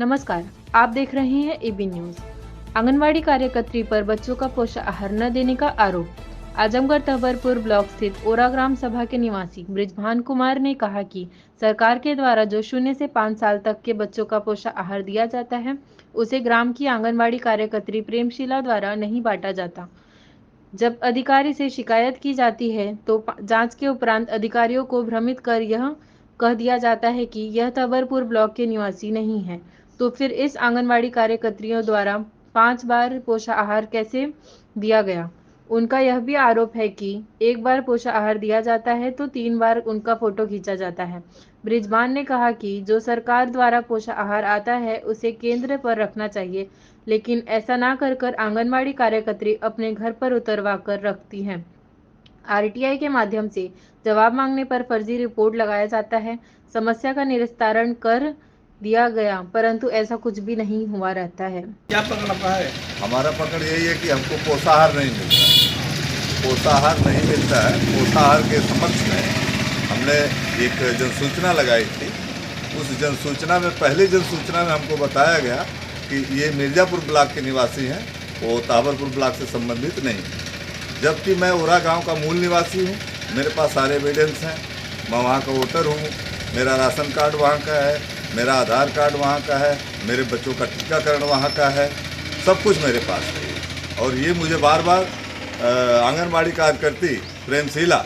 नमस्कार, आप देख रहे हैं एबी न्यूज। आंगनवाड़ी कार्यकर्त्री पर बच्चों का पोषण आहार न देने का आरोप। आजमगढ़ तहबरपुर ब्लॉक स्थित ओरा ग्राम सभा के निवासी बृजभान कुमार ने कहा कि सरकार के द्वारा जो 0 से 5 साल तक के बच्चों का पोषण आहार दिया जाता है, उसे ग्राम की आंगनवाड़ी कार्यकर्त्री प्रेमशीला द्वारा नहीं बांटा जाता। जब अधिकारी से शिकायत की जाती है तो जांच के उपरांत अधिकारियों को भ्रमित कर यह कह दिया जाता है कि यह तहबरपुर ब्लॉक के निवासी नहीं है, तो फिर इस आंगनवाड़ी कार्यकर्त्रियों द्वारा 5 बार पोषण आहार कैसे दिया गया। उनका यह भी आरोप है कि एक बार पोषण आहार दिया जाता है तो 3 बार उनका फोटो खींचा जाता है। बृजभान ने कहा कि जो सरकार द्वारा पोषण आहार आता है उसे केंद्र पर रखना चाहिए, लेकिन ऐसा ना कर आंगनवाड़ी कार्यकर्त्री अपने घर पर उतरवा कर रखती हैं। आरटीआई के माध्यम से जवाब मांगने पर फर्जी रिपोर्ट लगाया जाता है। समस्या का निस्तारण कर दिया गया, परंतु ऐसा कुछ भी नहीं हुआ रहता है। क्या पकड़ है? हमारा पकड़ यही है कि हमको पोषाहार नहीं मिलता है। पोषाहार नहीं मिलता है। पोषाहार के समक्ष में हमने एक जनसूचना लगाई थी। उस जनसूचना में पहली जनसूचना में हमको बताया गया कि ये मिर्ज़ापुर ब्लॉक के निवासी हैं, वो तहबरपुर ब्लॉक से संबंधित नहीं है। जबकि मैं ओरा गांव का मूल निवासी हूँ, मेरे पास सारे एविडेंस हैं, मैं वहाँ का वोटर हूँ, मेरा राशन कार्ड वहाँ का है, मेरा आधार कार्ड वहाँ का है, मेरे बच्चों का टीकाकरण वहाँ का है, सब कुछ मेरे पास है। और ये मुझे बार बार आंगनबाड़ी कार्यकर्त्री प्रेमशीला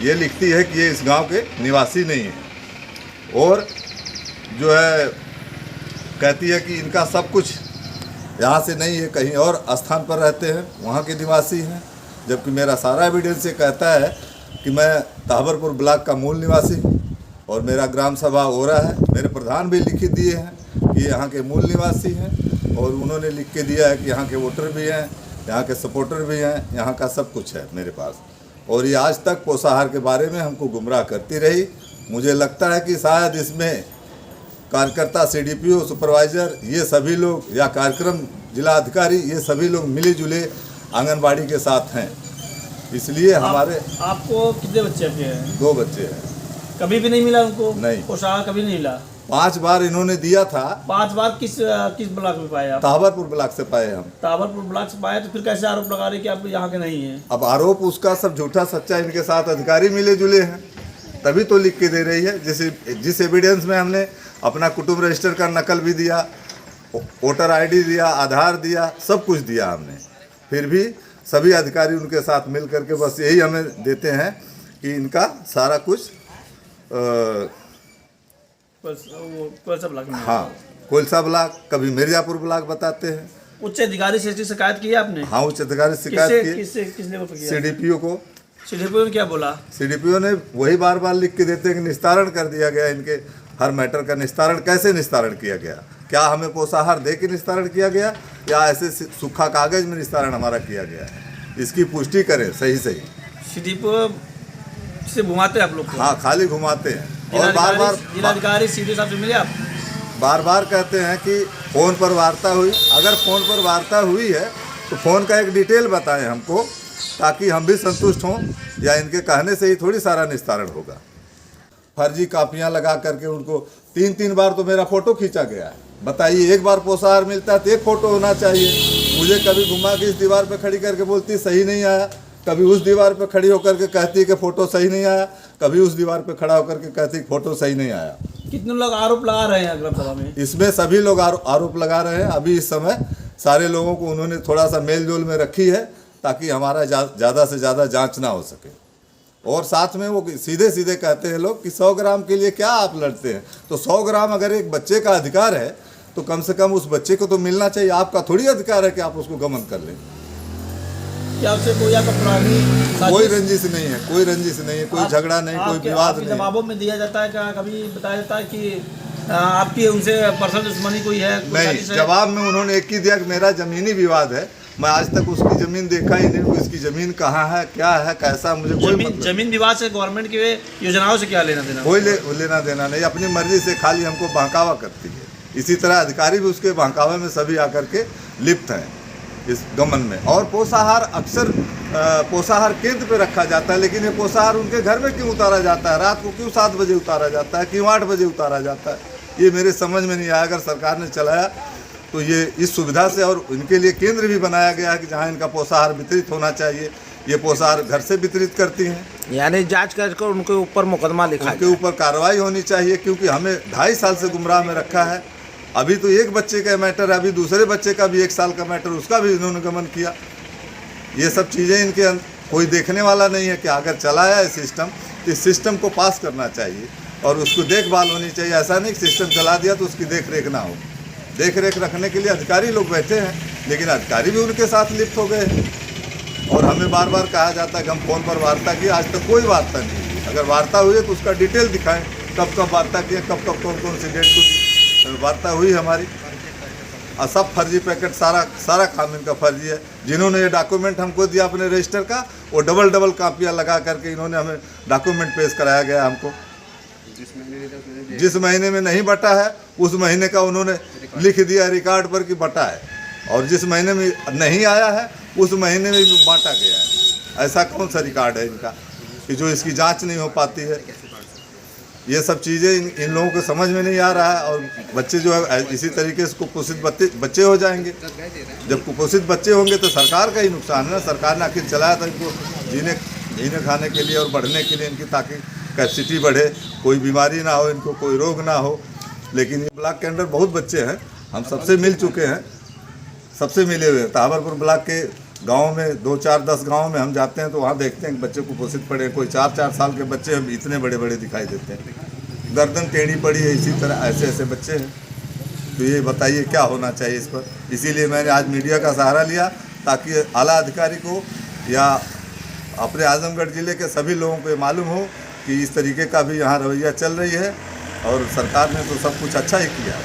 ये लिखती है कि ये इस गांव के निवासी नहीं है, और जो है कहती है कि इनका सब कुछ यहाँ से नहीं है, कहीं और स्थान पर रहते हैं, वहाँ के निवासी हैं। जबकि मेरा सारा एविडेंस ये कहता है कि मैं तहबरपुर ब्लॉक का मूल निवासी हूँ और मेरा ग्राम सभा ओरा है। मेरे प्रधान भी लिखित दिए हैं कि यहाँ के मूल निवासी हैं, और उन्होंने लिख के दिया है कि यहाँ के वोटर भी हैं, यहाँ के सपोर्टर भी हैं, यहाँ का सब कुछ है मेरे पास। और ये आज तक पोषाहार के बारे में हमको गुमराह करती रही। मुझे लगता है कि शायद इसमें कार्यकर्ता, सीडीपीओ, सुपरवाइज़र, ये सभी लोग या कार्यक्रम जिला अधिकारी, ये सभी लोग मिले जुले आंगनबाड़ी के साथ हैं। इसलिए हमारे आपको कितने बच्चे हैं? 2 बच्चे हैं। कभी भी नहीं मिला उनको? नहीं, पोषाहार कभी नहीं मिला। 5 बार इन्होंने दिया था। 5 बार किस ब्लॉक में पाए आप? तहबरपुर ब्लॉक से पाए हम। तहबरपुर ब्लॉक से पाए, तो फिर कैसे आरोप लगा रहे कि आप यहाँ के नहीं हैं? अब आरोप उसका सब झूठा सच्चा, इनके साथ अधिकारी मिले जुले हैं, तभी तो लिख के दे रही है। जिस एविडेंस में हमने अपना कुटुंब रजिस्टर का नकल भी दिया, वोटर आईडी दिया, आधार दिया, सब कुछ दिया हमने, फिर भी सभी अधिकारी उनके साथ मिल करके बस यही हमें देते हैं कि इनका सारा कुछ कोलसा ब्लॉक में। हाँ, कोलसा ब्लॉक, कभी मिर्ज़ापुर ब्लॉक बताते हैं। उच्च अधिकारी से शिकायत की आपने? हाँ, उच्च अधिकारी से शिकायत की। किस लेवल पर किया? सीडीपीओ को। सीडीपीओ ने क्या बोला? सीडीपीओ ने वही बार बार लिख के देते हैं कि निस्तारण कर दिया गया। इनके हर मैटर का निस्तारण कैसे निस्तारण किया गया, क्या हमें पोषाहार दे के निस्तारण किया गया या ऐसे सूखा कागज में निस्तारण हमारा किया गया है, इसकी पुष्टि करें सही। सीडीपीओ से घुमाते हैं आप लोग को? हाँ, खाली घुमाते हैं। और बार बार जिलाधिकारी सीडीओ साहब से मिले आप? बार बार कहते हैं कि फ़ोन पर वार्ता हुई। अगर फ़ोन पर वार्ता हुई है तो फ़ोन का एक डिटेल बताएं हमको, ताकि हम भी संतुष्ट हों, या इनके कहने से ही थोड़ी सारा निस्तारण होगा। फर्जी कापियां लगा करके उनको 3 बार तो मेरा फ़ोटो खींचा गया है। बताइए, एक बार पोषाहार मिलता है तो एक फ़ोटो होना चाहिए। मुझे कभी घुमा के इस दीवार पर खड़ी करके बोलती सही नहीं आया, कभी उस दीवार पर खड़ी होकर के कहती कि फ़ोटो सही नहीं आया, कभी उस दीवार पर खड़ा होकर के कहती फ़ोटो सही नहीं आया। कितने लोग आरोप लगा रहे हैं ग्राम सभा में? इसमें सभी लोग आरोप लगा रहे हैं। अभी इस समय सारे लोगों को उन्होंने थोड़ा सा मेल जोल में रखी है, ताकि हमारा ज़्यादा से ज़्यादा जांच ना हो सके। और साथ में वो सीधे सीधे कहते हैं लोग कि 100 ग्राम के लिए क्या आप लड़ते हैं। तो 100 ग्राम अगर एक बच्चे का अधिकार है तो कम से कम उस बच्चे को तो मिलना चाहिए। आपका थोड़ी अधिकार है कि आप उसको गमन कर लें। क्या उससे कोई रंजिश नहीं है, कोई रंजिश नहीं है, कोई झगड़ा नहीं, कोई विवाद नहीं। जवाबों में दिया जाता है, क्या कभी बताया जाता है कि आपकी उनसे पर्सनल दुश्मनी कोई है? नहीं, जवाब में उन्होंने एक ही दिया कि मेरा ज़मीनी विवाद है। मैं आज तक उसकी ज़मीन देखा ही नहीं, उसकी ज़मीन कहाँ है, क्या है, कैसा, मुझे कोई जमीन विवाद से गवर्नमेंट की योजनाओं से क्या लेना देना? कोई लेना देना नहीं। अपनी मर्जी से खाली हमको बहकावा करती है। इसी तरह अधिकारी भी उसके बहकावे में सभी आकर के लिप्त हैं इस गमन में। और पोषाहार अक्सर पोषाहार केंद्र पे रखा जाता है, लेकिन ये पोषाहार उनके घर में क्यों उतारा जाता है? रात को क्यों 7 बजे उतारा जाता है, क्यों 8 बजे उतारा जाता है? ये मेरे समझ में नहीं आया। अगर सरकार ने चलाया तो ये इस सुविधा से, और इनके लिए केंद्र भी बनाया गया है कि जहाँ इनका पोषाहार वितरित होना चाहिए। ये पोषाहार घर से वितरित करती हैं, यानी जांच करके उनके ऊपर मुकदमा लिखा उनके ऊपर कार्रवाई होनी चाहिए, क्योंकि हमें 2.5 साल से गुमराह में रखा है। अभी तो एक बच्चे का मैटर है, अभी दूसरे बच्चे का भी 1 साल का मैटर, उसका भी इन्होंने गमन किया। ये सब चीज़ें इनके कोई देखने वाला नहीं है कि अगर चलाया है सिस्टम तो इस सिस्टम को पास करना चाहिए और उसको देखभाल होनी चाहिए। ऐसा नहीं कि सिस्टम चला दिया तो उसकी देख रेख ना हो। देख रेख रखने के लिए अधिकारी लोग बैठे हैं, लेकिन अधिकारी भी उनके साथ लिप्त हो गए हैं। और हमें बार बार कहा जाता है कि हम फ़ोन पर वार्ता की, आज तक कोई वार्ता नहीं हुई। अगर वार्ता हुई है तो उसका डिटेल दिखाएं, कब कब वार्ता किया, कब कब कौन सी डेट को वार्ता हुई हमारी। और सब फर्जी पैकेट, सारा काम इनका फर्जी है। जिन्होंने ये डॉक्यूमेंट हमको दिया अपने रजिस्टर का, वो डबल कापियाँ लगा करके इन्होंने हमें डॉक्यूमेंट पेश कराया गया हमको। जिस महीने में नहीं बटा है उस महीने का उन्होंने लिख दिया रिकॉर्ड पर कि बटा है, और जिस महीने में नहीं आया है उस महीने में भी बांटा गया है। ऐसा कौन सा रिकॉर्ड है इनका कि जो इसकी जांच नहीं हो पाती है। ये सब चीज़ें इन लोगों को समझ में नहीं आ रहा है, और बच्चे जो है इसी तरीके से कुपोषित बच्चे हो जाएंगे। जब कुपोषित बच्चे होंगे तो सरकार का ही नुकसान है ना। सरकार ने आखिर चलाया था इनको जीने खाने के लिए और बढ़ने के लिए इनकी, ताकि कैपेसिटी बढ़े, कोई बीमारी ना हो इनको, कोई रोग ना हो। लेकिन ये ब्लॉक के अंदर बहुत बच्चे हैं, हम सबसे मिल चुके हैं, सबसे मिले हुए हैं। ताबरपुर ब्लॉक के गाँव में 2, 4, 10 गाँव में हम जाते हैं तो वहाँ देखते हैं कि बच्चे कुपोषित पड़े। कोई 4-4 साल के बच्चे हम इतने बड़े बड़े दिखाई देते हैं, गर्दन टेढ़ी पड़ी है, इसी तरह ऐसे बच्चे हैं। तो ये बताइए क्या होना चाहिए इस पर। इसीलिए मैंने आज मीडिया का सहारा लिया, ताकि आला अधिकारी को या अपने आजमगढ़ ज़िले के सभी लोगों को ये मालूम हो कि इस तरीके का भी यहाँ रवैया चल रही है, और सरकार ने तो सब कुछ अच्छा ही किया।